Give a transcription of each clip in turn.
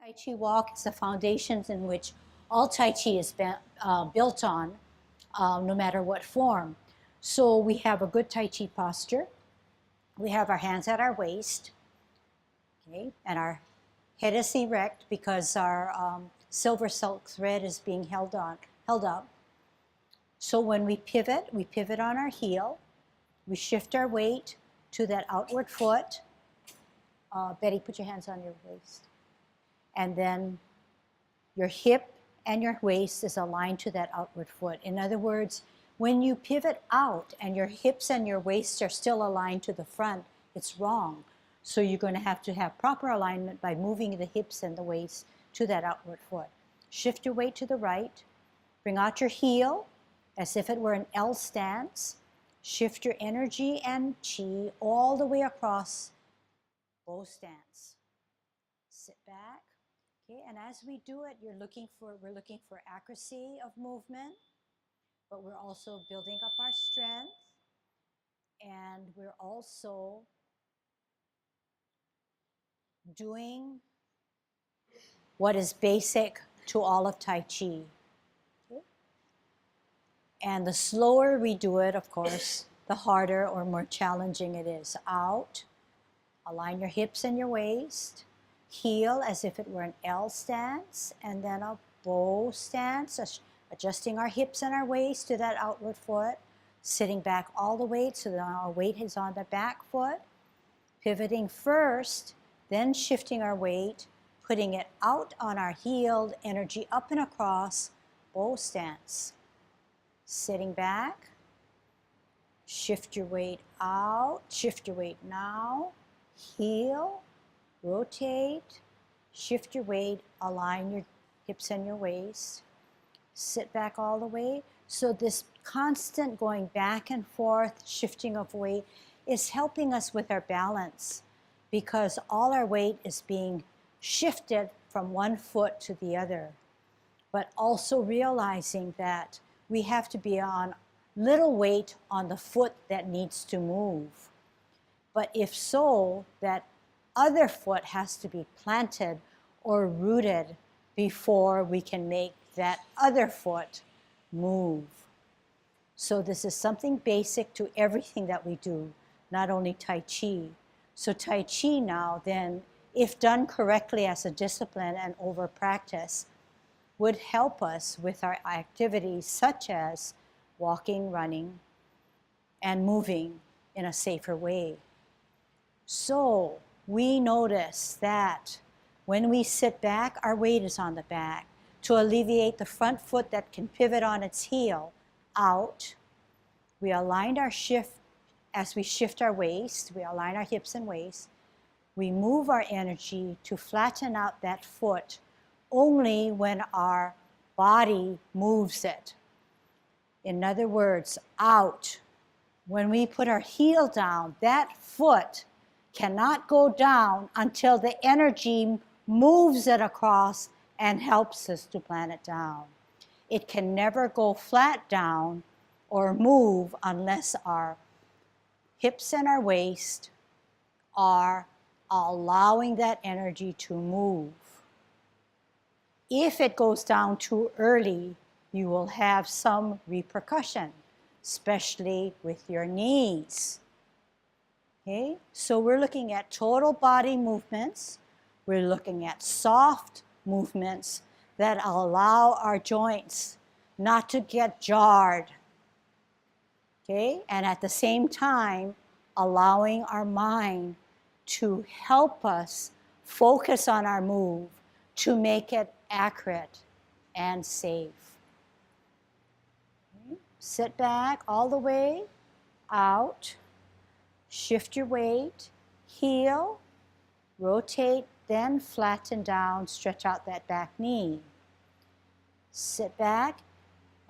Tai Chi Walk is the foundations in which all Tai Chi is built on, no matter what form. So we have a good Tai Chi posture. We have our hands at our waist, okay, and our head is erect because our silver silk thread is being held up. So when we pivot on our heel. We shift our weight to that outward foot. Betty, put your hands on your waist. And then your hip and your waist is aligned to that outward foot. In other words, when you pivot out and your hips and your waist are still aligned to the front, it's wrong. So you're going to have proper alignment by moving the hips and the waist to that outward foot. Shift your weight to the right. Bring out your heel as if it were an L stance. Shift your energy and chi all the way across bow stance. Sit back. Okay, and as we do it, we're looking for accuracy of movement, but we're also building up our strength, and we're also doing what is basic to all of Tai Chi. Okay? And the slower we do it, of course, the harder or more challenging it is. Out, align your hips and your waist, heel as if it were an L stance, and then a bow stance, adjusting our hips and our waist to that outward foot, sitting back all the way so that our weight is on the back foot, pivoting first, then shifting our weight, putting it out on our heel, energy up and across, bow stance. Sitting back, shift your weight out, shift your weight now, heel, rotate, shift your weight, align your hips and your waist, sit back all the way. So this constant going back and forth, shifting of weight is helping us with our balance because all our weight is being shifted from one foot to the other. But also realizing that we have to be on little weight on the foot that needs to move. But if so, that other foot has to be planted or rooted before we can make that other foot move. So this is something basic to everything that we do, not only Tai Chi. So Tai Chi now then, if done correctly as a discipline and over practice, would help us with our activities such as walking, running, and moving in a safer way. So we notice that when we sit back, our weight is on the back. To alleviate the front foot that can pivot on its heel out, we aligned our shift as we shift our waist, we align our hips and waist. We move our energy to flatten out that foot only when our body moves it. In other words, out. When we put our heel down, that foot cannot go down until the energy moves it across and helps us to plant it down. It can never go flat down or move unless our hips and our waist are allowing that energy to move. If it goes down too early, you will have some repercussion, especially with your knees. Okay, so we're looking at total body movements. We're looking at soft movements that allow our joints not to get jarred. Okay, and at the same time, allowing our mind to help us focus on our move to make it accurate and safe. Okay. Sit back all the way out. Shift your weight, heel, rotate, then flatten down, stretch out that back knee. Sit back,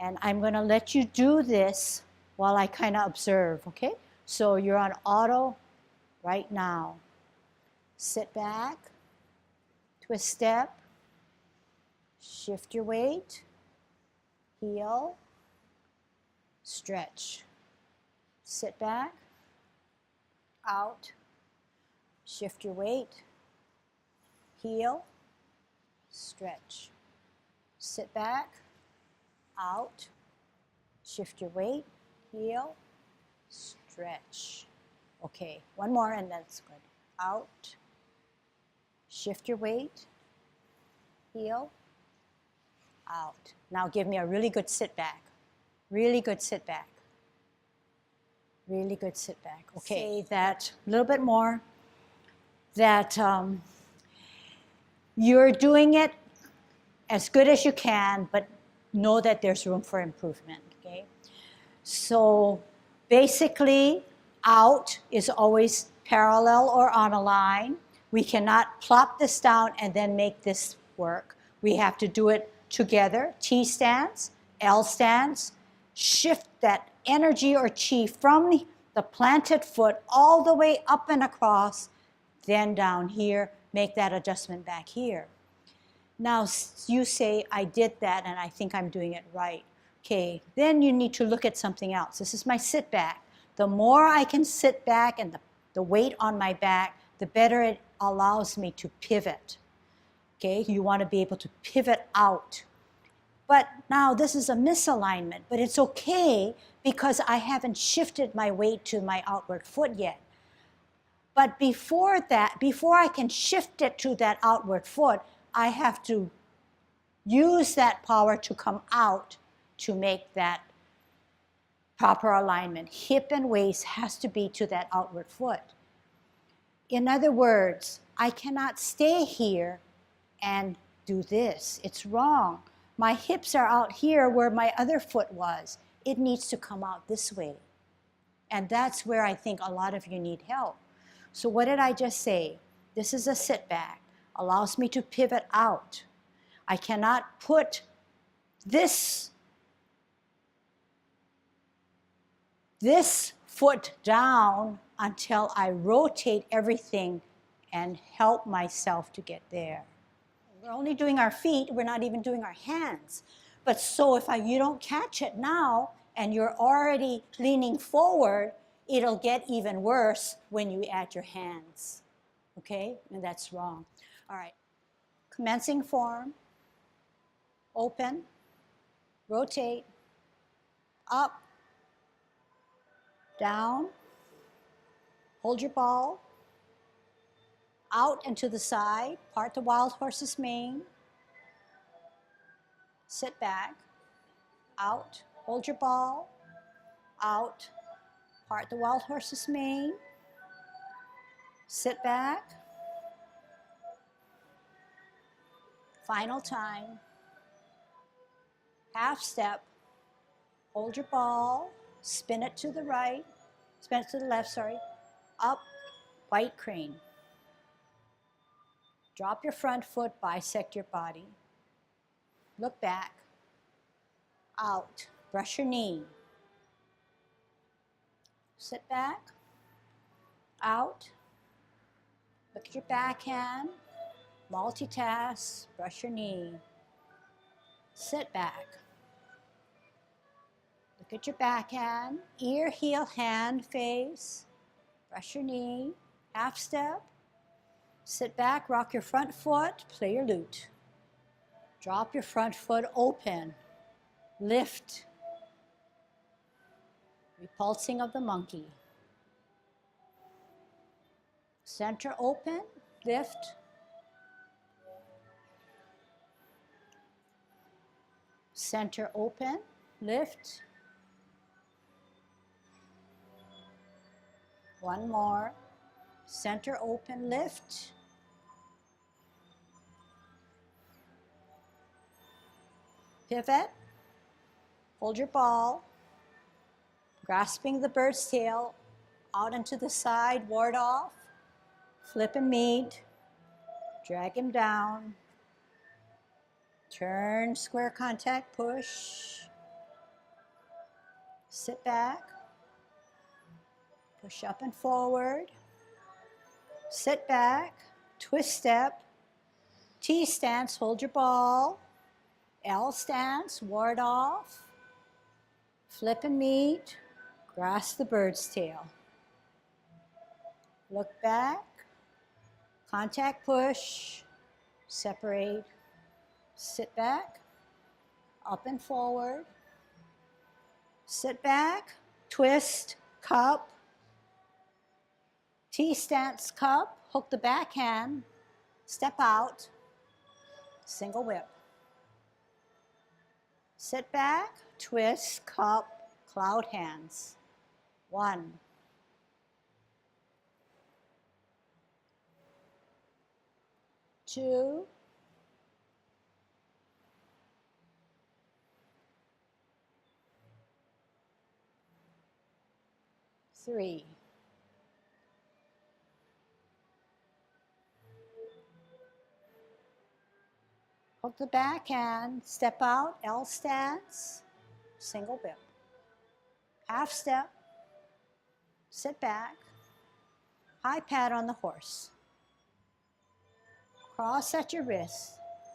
and I'm going to let you do this while I kind of observe, okay? So you're on auto right now. Sit back, twist step, shift your weight, heel, stretch. Sit back, out, shift your weight, heel, stretch. Sit back, out, shift your weight, heel, stretch. Okay, one more and that's good. Out, shift your weight, heel, out. Now give me a really good sit back. Really good sit back. Really good sit back. Okay, say that a little bit more. That you're doing it as good as you can, but know that there's room for improvement, okay? So basically, out is always parallel or on a line. We cannot plop this down and then make this work. We have to do it together. T stance, L stance, shift that energy or chi from the planted foot all the way up and across, then down here, make that adjustment back here. Now you say, I did that and I think I'm doing it right. Okay, then you need to look at something else. This is my sit back. The more I can sit back and the weight on my back, the better it allows me to pivot. Okay, you want to be able to pivot out. But now this is a misalignment, but it's okay because I haven't shifted my weight to my outward foot yet. But before that, before I can shift it to that outward foot, I have to use that power to come out to make that proper alignment. Hip and waist has to be to that outward foot. In other words, I cannot stay here and do this. It's wrong. My hips are out here where my other foot was. It needs to come out this way. And that's where I think a lot of you need help. So what did I just say? This is a sit back. Allows me to pivot out. I cannot put this foot down until I rotate everything and help myself to get there. We're only doing our feet, we're not even doing our hands. But so if you don't catch it now and you're already leaning forward, it'll get even worse when you add your hands. Okay? And that's wrong. All right. Commencing form. Open. Rotate. Up. Down. Hold your ball. Out and to the side. Part the wild horse's mane. Sit back. Out. Hold your ball. Out. Part the wild horse's mane. Sit back. Final time. Half step. Hold your ball. Spin it to the right. Spin it to the left, sorry. Up. White crane. Drop your front foot. Bisect your body. Look back. Out. Brush your knee. Sit back. Out. Look at your backhand. Multitask. Brush your knee. Sit back. Look at your backhand. Ear, heel, hand, face. Brush your knee. Half step. Sit back. Rock your front foot. Play your lute. Drop your front foot. Open. Lift. Repulsing of the monkey. Center open, lift. Center open, lift. One more. Center open, lift. Pivot. Hold your ball. Grasping the bird's tail, out into the side, ward off. Flip and meet. Drag him down. Turn, square contact, push. Sit back. Push up and forward. Sit back. Twist step. T stance, hold your ball. L stance, ward off. Flip and meet. Grasp the bird's tail. Look back. Contact push. Separate. Sit back, up and forward. Sit back, twist, cup, T-stance cup, hook the backhand, step out, single whip. Sit back, twist, cup, cloud hands. 1, 2, 3. Hook the backhand, step out, L stance, single whip. Half step, sit back, high pad on the horse. Cross at your wrist,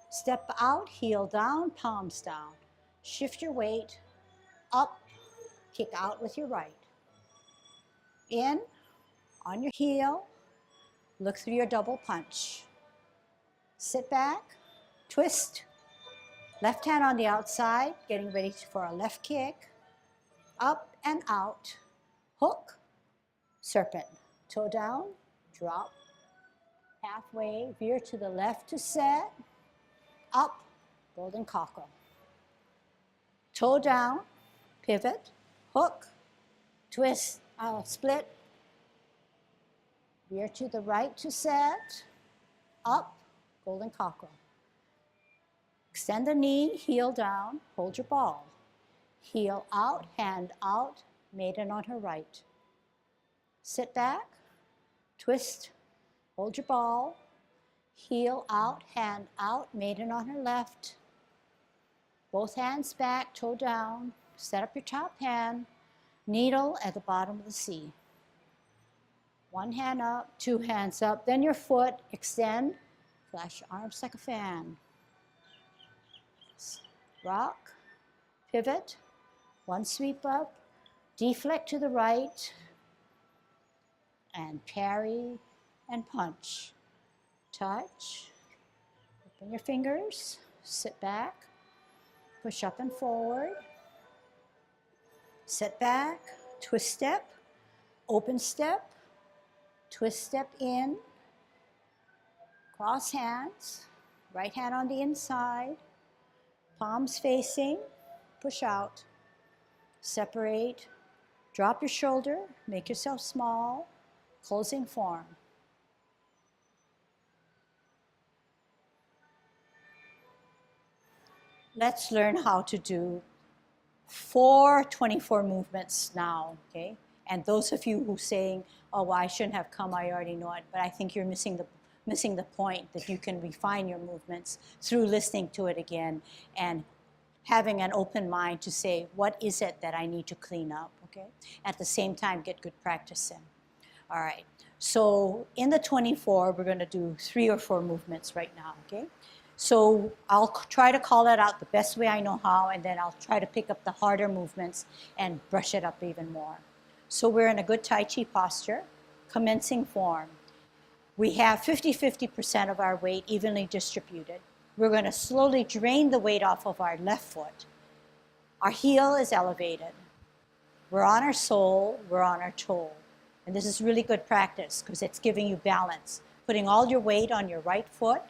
step out, heel down, palms down. Shift your weight, up, kick out with your right. In, on your heel, look through your double punch. Sit back, twist, left hand on the outside, getting ready for a left kick. Up and out, hook, serpent. Toe down, drop, halfway, veer to the left to set, up, golden cockle. Toe down, pivot, hook, twist, split, veer to the right to set, up, golden cockle. Extend the knee, heel down, hold your ball. Heel out, hand out, maiden on her right. Sit back, twist, hold your ball, heel out, hand out, maiden on her left. Both hands back, toe down, set up your top hand, needle at the bottom of the C. One hand up, two hands up, then your foot, extend, flash your arms like a fan. Rock, pivot, one sweep up, deflect to the right, and parry and punch. Touch, open your fingers, sit back, push up and forward, sit back, twist step, open step, twist step in, cross hands, right hand on the inside, palms facing, push out, separate, drop your shoulder, make yourself small, closing form. Let's learn how to do 4 24 movements now, okay? And those of you who are saying, oh, well, I shouldn't have come, I already know it, but I think you're missing the point that you can refine your movements through listening to it again and having an open mind to say, what is it that I need to clean up, okay? At the same time, get good practice in. All right, so in the 24, we're gonna do 3 or 4 movements right now, okay? So I'll try to call it out the best way I know how, and then I'll try to pick up the harder movements and brush it up even more. So we're in a good Tai Chi posture, commencing form. We have 50-50% of our weight evenly distributed. We're going to slowly drain the weight off of our left foot. Our heel is elevated. We're on our sole, we're on our toe. And this is really good practice because it's giving you balance. Putting all your weight on your right foot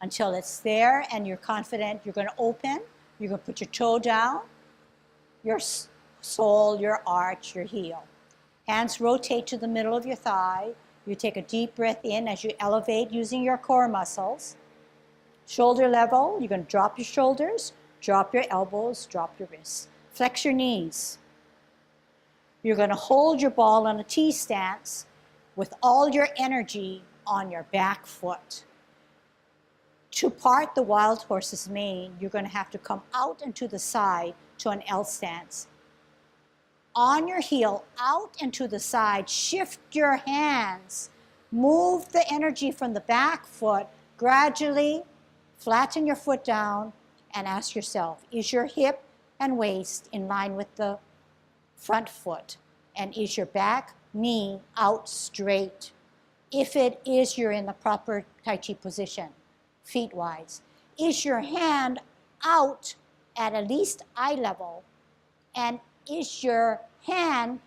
until it's there and you're confident. You're going to open, you're going to put your toe down, your sole, your arch, your heel. Hands rotate to the middle of your thigh. You take a deep breath in as you elevate using your core muscles. Shoulder level, you're going to drop your shoulders, drop your elbows, drop your wrists. Flex your knees. You're going to hold your ball on a T stance with all your energy on your back foot. To part the wild horse's mane, you're going to have to come out and to the side to an L stance. On your heel, out and to the side, shift your hands. Move the energy from the back foot gradually. Flatten your foot down and ask yourself, is your hip and waist in line with the front foot? And is your back knee out straight? If it is, you're in the proper Tai Chi position, feet-wise. Is your hand out at least eye level? And is your hand,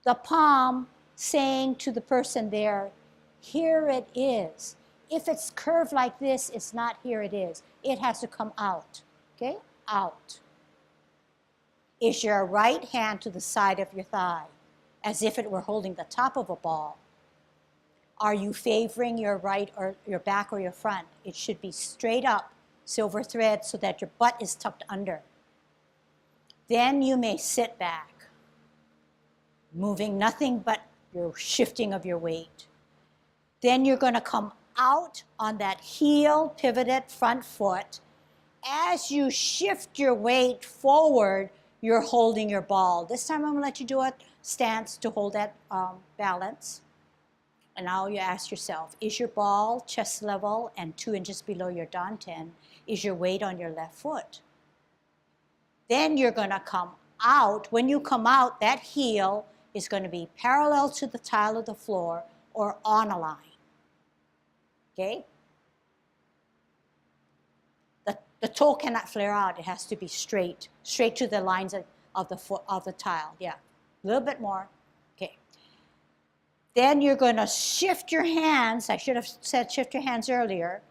the palm, saying to the person there, here it is. If it's curved like this, it's not here it is. It has to come out, okay? Out. Is your right hand to the side of your thigh, as if it were holding the top of a ball? Are you favoring your right or your back or your front? It should be straight up, silver thread, so that your butt is tucked under. Then you may sit back, moving nothing but your shifting of your weight. Then you're going to come out on that heel pivoted front foot. As you shift your weight forward, you're holding your ball. This time I'm going to let you do a stance to hold that balance. And now you ask yourself, is your ball chest level and 2 inches below your danten? Is your weight on your left foot? Then you're going to come out. When you come out, that heel is going to be parallel to the tile of the floor or on a line. Okay? The toe cannot flare out. It has to be straight to the lines of the foot of the tile. Yeah, a little bit more. Okay. Then you're going to shift your hands. I should have said shift your hands earlier,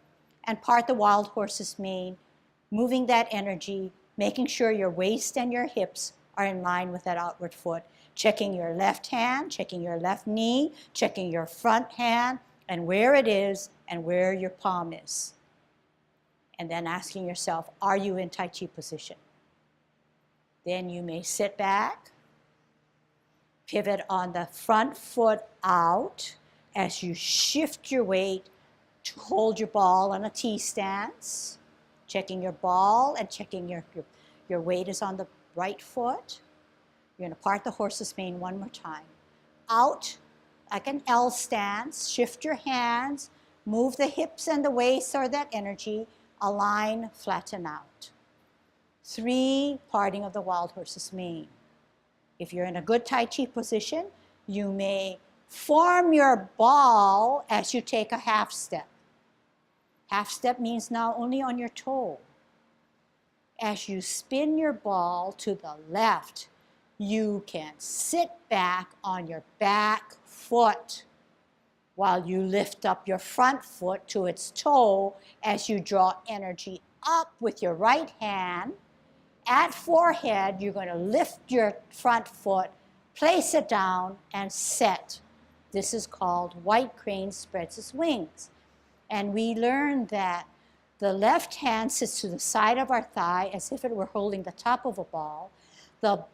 and part the wild horse's mane, moving that energy, making sure your waist and your hips are in line with that outward foot. Checking your left hand, checking your left knee, checking your front hand, and where it is and where your palm is. And then asking yourself, are you in Tai Chi position? Then you may sit back, pivot on the front foot out as you shift your weight to hold your ball on a T stance, checking your ball and checking your weight is on the right foot. You're going to part the horse's mane one more time. Out like an L stance, shift your hands, move the hips and the waist or that energy, align, flatten out. 3, parting of the wild horse's mane. If you're in a good Tai Chi position, you may form your ball as you take a half step. Half step means now only on your toe. As you spin your ball to the left, you can sit back on your back foot while you lift up your front foot to its toe as you draw energy up with your right hand. At forehead, you're going to lift your front foot, place it down, and set. This is called white crane spreads its wings. And we learned that the left hand sits to the side of our thigh as if it were holding the top of a ball. The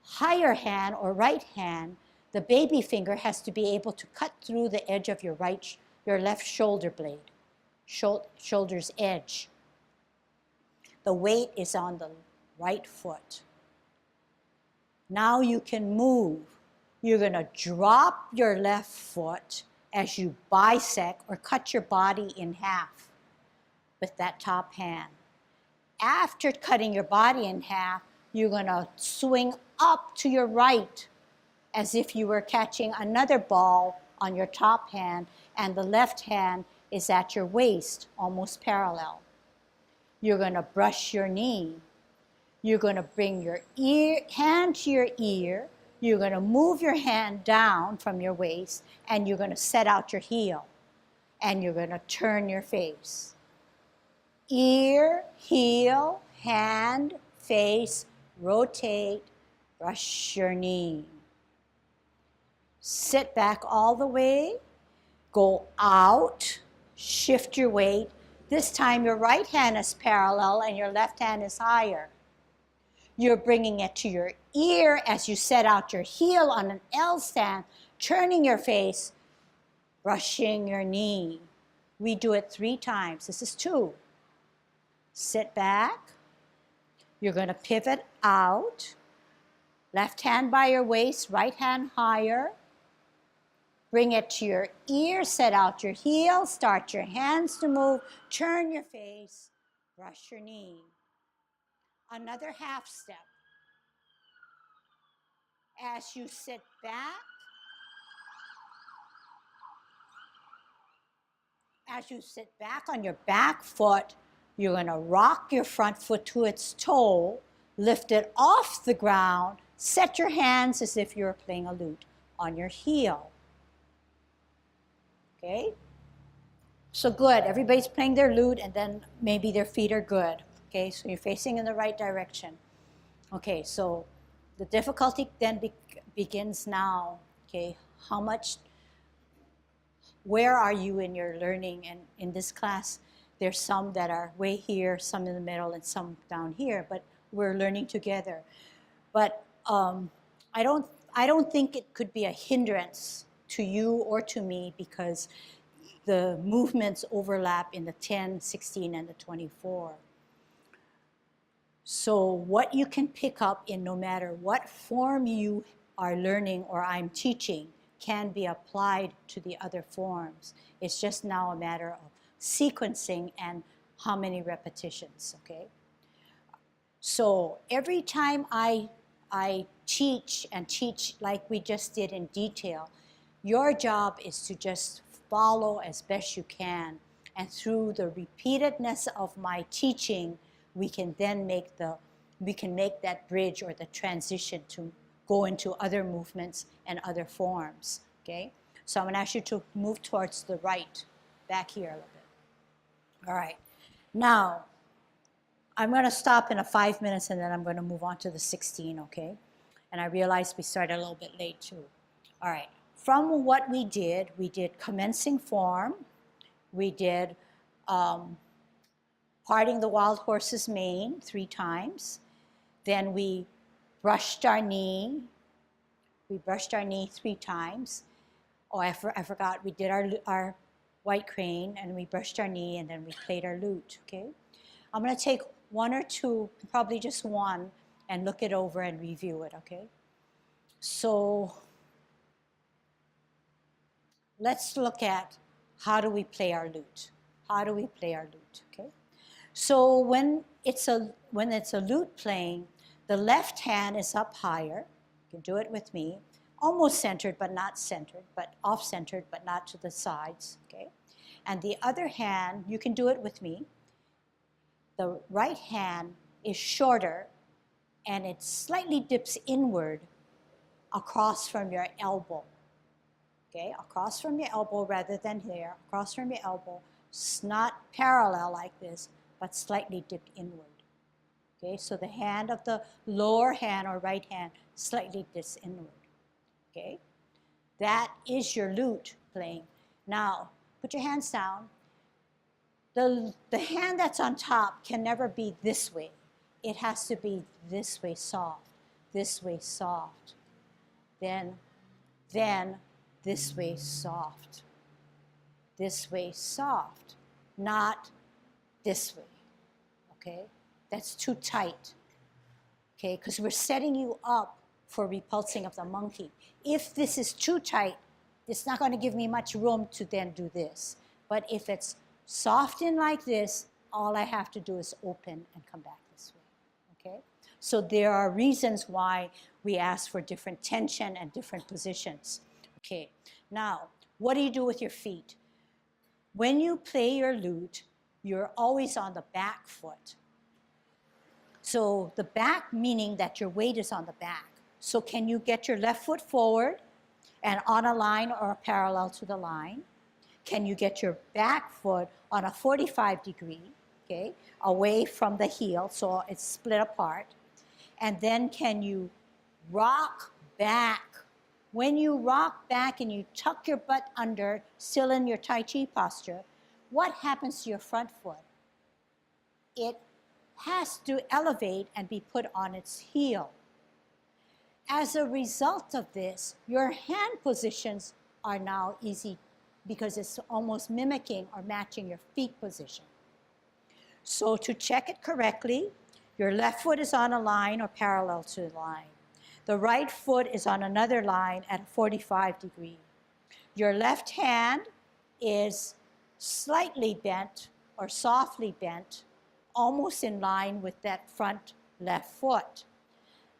higher hand or right hand, the baby finger, has to be able to cut through the edge of your left shoulder blade, shoulder's edge. The weight is on the right foot. Now you can move. You're going to drop your left foot as you bisect or cut your body in half with that top hand. After cutting your body in half, you're going to swing up to your right as if you were catching another ball on your top hand, and the left hand is at your waist, almost parallel. You're going to brush your knee. You're going to bring your hand to your ear. You're going to move your hand down from your waist, and you're going to set out your heel. And you're going to turn your face. Ear, heel, hand, face, rotate, brush your knee. Sit back all the way. Go out, shift your weight. This time your right hand is parallel and your left hand is higher. You're bringing it to your ear as you set out your heel on an L stand, turning your face, brushing your knee. We do it 3 times. This is 2. Sit back. You're going to pivot out. Left hand by your waist, right hand higher. Bring it to your ear, set out your heel, start your hands to move, turn your face, brush your knee. Another half step. As you sit back, on your back foot, You're going to rock your front foot to its toe, lift it off the ground, set your hands as if you're playing a lute on your heel. Okay? So good. Everybody's playing their lute, and then maybe their feet are good. Okay, so you're facing in the right direction. Okay, so the difficulty then begins now. Okay, where are you in your learning? And in this class, there's some that are way here, some in the middle, and some down here, but we're learning together. But I don't think it could be a hindrance to you or to me because the movements overlap in the 10, 16, and the 24. So what you can pick up in no matter what form you are learning or I'm teaching can be applied to the other forms. It's just now a matter of sequencing and how many repetitions, okay? So every time I teach and teach like we just did in detail, your job is to just follow as best you can. And through the repeatedness of my teaching, we can then make that bridge or the transition to go into other movements and other forms, okay? So I'm gonna ask you to move towards the right, back here a little bit. All right, now, I'm gonna stop in 5 minutes and then I'm gonna move on to the 16, okay? And I realized we started a little bit late too. All right, from what we did commencing form, we did parting the wild horse's mane 3 times. Then we brushed our knee. We brushed our knee 3 times. Oh, I forgot, we did our white crane and we brushed our knee and then we played our lute, okay? I'm gonna take 1 or 2, probably just 1, and look it over and review it, okay? So let's look at how do we play our lute? How do we play our lute, okay? So when it's a lute playing, the left hand is up higher. You can do it with me. Almost centered, but not centered, but off-centered, but not to the sides, okay? And the other hand, you can do it with me. The right hand is shorter, and it slightly dips inward across from your elbow, okay? Across from your elbow rather than here, across from your elbow. It's not parallel like this, but slightly dipped inward. Okay, so the hand of the lower hand or right hand slightly dips inward. Okay, that is your lute playing. Now, put your hands down. The hand that's on top can never be this way. It has to be this way soft, then this way soft, not this way, okay? That's too tight, okay? Because we're setting you up for repulsing of the monkey. If this is too tight, it's not going to give me much room to then do this. But if it's softened like this, all I have to do is open and come back this way, okay? So there are reasons why we ask for different tension and different positions. Okay, now, what do you do with your feet? When you play your lute, you're always on the back foot. So the back meaning that your weight is on the back. So can you get your left foot forward and on a line or parallel to the line? Can you get your back foot on a 45 degree, okay, away from the heel, so it's split apart? And then can you rock back? When you rock back and you tuck your butt under, still in your Tai Chi posture, what happens to your front foot? It has to elevate and be put on its heel. As a result of this, your hand positions are now easy because it's almost mimicking or matching your feet position. So to check it correctly, your left foot is on a line or parallel to the line. The right foot is on another line at a 45 degree. Your left hand is slightly bent or softly bent, almost in line with that front left foot.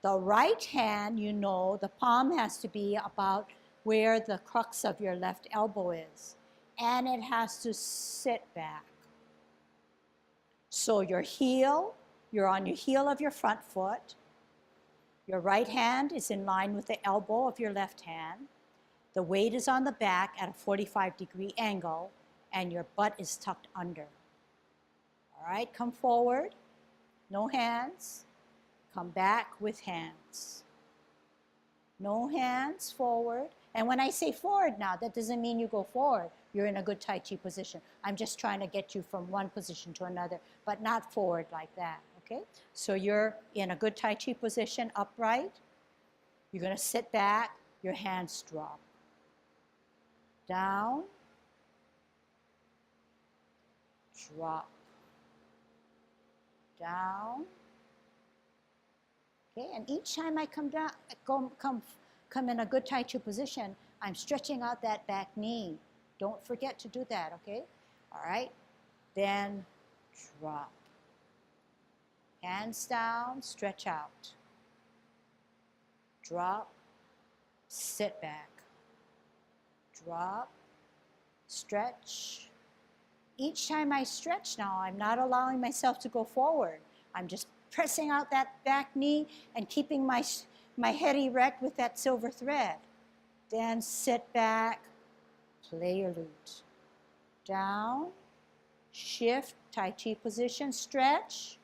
The right hand, you know, the palm has to be about where the crux of your left elbow is, and it has to sit back. So your heel, you're on your heel of your front foot. Your right hand is in line with the elbow of your left hand. The weight is on the back at a 45-degree angle, and your butt is tucked under. All right, come forward. No hands. Come back with hands. No hands, forward. And when I say forward now, that doesn't mean you go forward. You're in a good Tai Chi position. I'm just trying to get you from one position to another, but not forward like that, okay? So you're in a good Tai Chi position, upright. You're going to sit back, your hands drop. Down, drop, down. Okay, and each time I come down, come in a good Tai Chi position, I'm stretching out that back knee. Don't forget to do that, okay? All right, then drop. Hands down, stretch out. Drop, sit back. Drop, stretch. Each time I stretch now, I'm not allowing myself to go forward. I'm just pressing out that back knee and keeping my head erect with that silver thread. Then sit back, play your lute. Down, shift, Tai Chi position, stretch.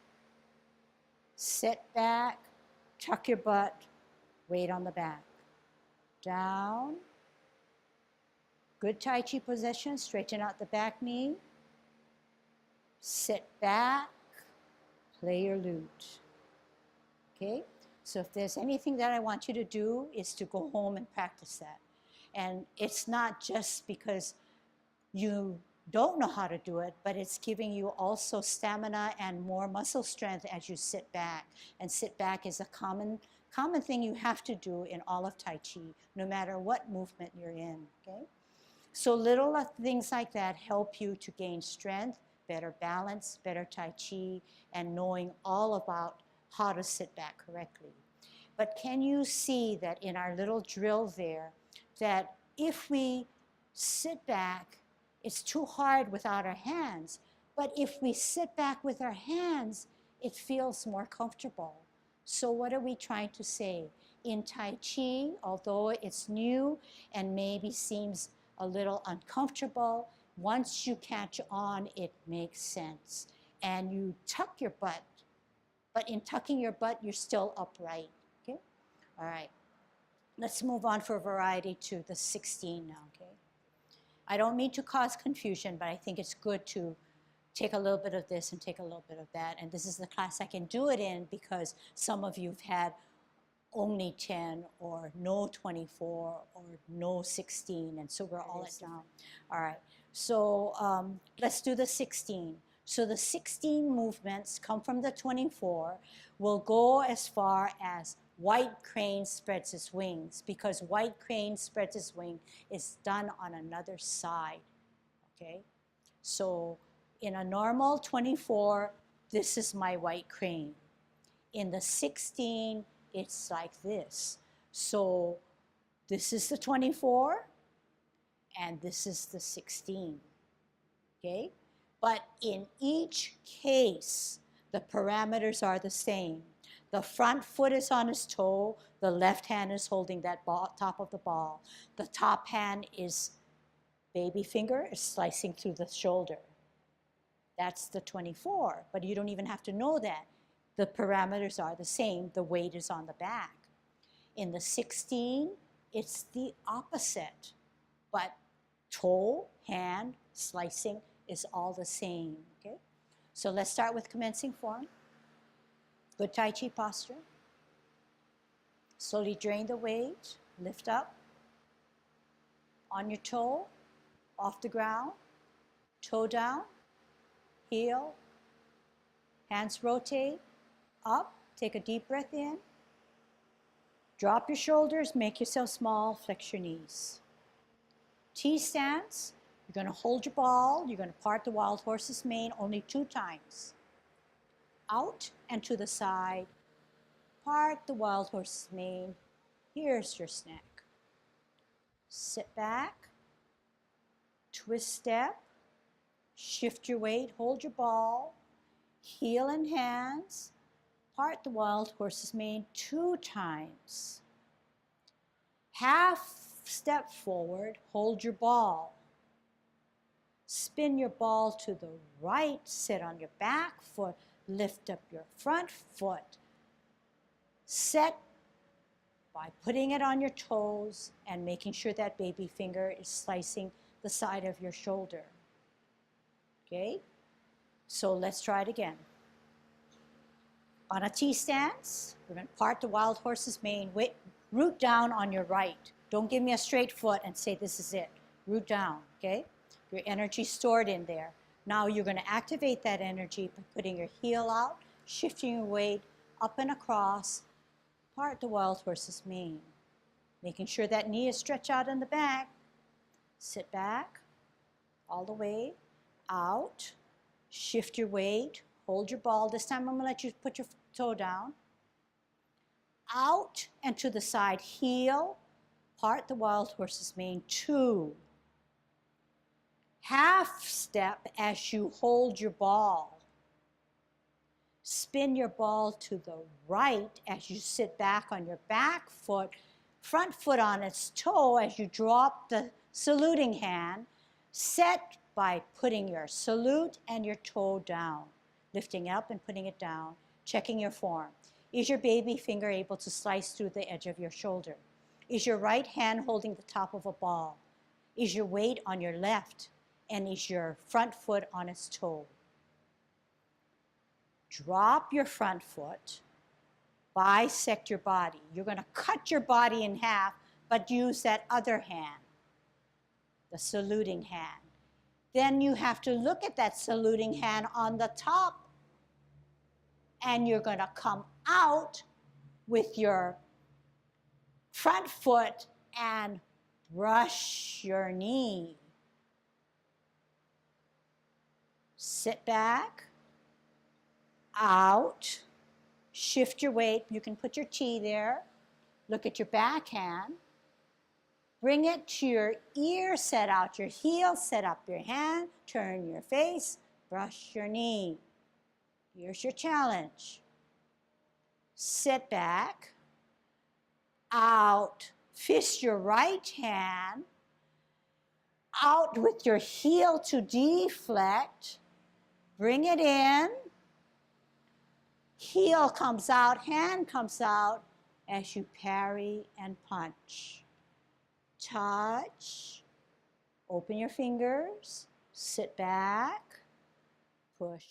Sit back, tuck your butt, weight on the back. Down, good Tai Chi position, straighten out the back knee. Sit back, play your lute. Okay? So if there's anything that I want you to do is to go home and practice that. And it's not just because you don't know how to do it, but it's giving you also stamina and more muscle strength as you sit back. And sit back is a common thing you have to do in all of Tai Chi, no matter what movement you're in, okay? So little things like that help you to gain strength, better balance, better Tai Chi, and knowing all about how to sit back correctly. But can you see that in our little drill there, that if we sit back, it's too hard without our hands. But if we sit back with our hands, it feels more comfortable. So what are we trying to say? In Tai Chi, although it's new and maybe seems a little uncomfortable, once you catch on, it makes sense. And you tuck your butt. But in tucking your butt, you're still upright. Okay? All right. Let's move on for variety to the 16 now, okay? I don't mean to cause confusion, but I think it's good to take a little bit of this and take a little bit of that. And this is the class I can do it in because some of you have had only 10 or no 24 or no 16. And so we're all at down. All right. So let's do the 16. So the 16 movements come from the 24. Will go as far as white crane spreads his wings, because white crane spreads his wing is done on another side, okay? So in a normal 24, this is my white crane. In the 16, it's like this. So this is the 24, and this is the 16, okay? But in each case, the parameters are the same. The front foot is on his toe. The left hand is holding that ball, top of the ball. The top hand is, baby finger is slicing through the shoulder. That's the 24, but you don't even have to know that. The parameters are the same. The weight is on the back. In the 16, it's the opposite, but toe, hand, slicing is all the same, okay? So let's start with commencing form. Good Tai Chi posture. Slowly drain the weight, lift up. On your toe, off the ground, toe down, heel. Hands rotate, up, take a deep breath in. Drop your shoulders, make yourself small, flex your knees. T stance, you're going to hold your ball, you're going to part the wild horse's mane only 2 times. Out and to the side, part the wild horse's mane. Here's your snack. Sit back, twist step, shift your weight, hold your ball, heel and hands, part the wild horse's mane 2 times. Half step forward, hold your ball. Spin your ball to the right, sit on your back foot, lift up your front foot. Set by putting it on your toes and making sure that baby finger is slicing the side of your shoulder. Okay? So let's try it again. On a T stance, we're going to part the wild horse's mane, root down on your right. Don't give me a straight foot and say this is it. Root down, okay? Your energy stored in there. Now you're going to activate that energy by putting your heel out, shifting your weight up and across, part the wild horse's mane. Making sure that knee is stretched out in the back. Sit back, all the way, out, shift your weight, hold your ball. This time I'm going to let you put your toe down. Out and to the side, heel, part the wild horse's mane, 2. Half step as you hold your ball. Spin your ball to the right as you sit back on your back foot, front foot on its toe as you drop the saluting hand. Set by putting your salute and your toe down, lifting it up and putting it down, checking your form. Is your baby finger able to slice through the edge of your shoulder? Is your right hand holding the top of a ball? Is your weight on your left? And is your front foot on its toe? Drop your front foot, bisect your body. You're going to cut your body in half, but use that other hand, the saluting hand. Then you have to look at that saluting hand on the top, and you're going to come out with your front foot and brush your knee. Sit back, out, shift your weight. You can put your T there. Look at your backhand. Bring it to your ear, set out your heel, set up your hand, turn your face, brush your knee. Here's your challenge. Sit back, out, fist your right hand, out with your heel to deflect, bring it in, heel comes out, hand comes out as you parry and punch. Touch, open your fingers, sit back, push.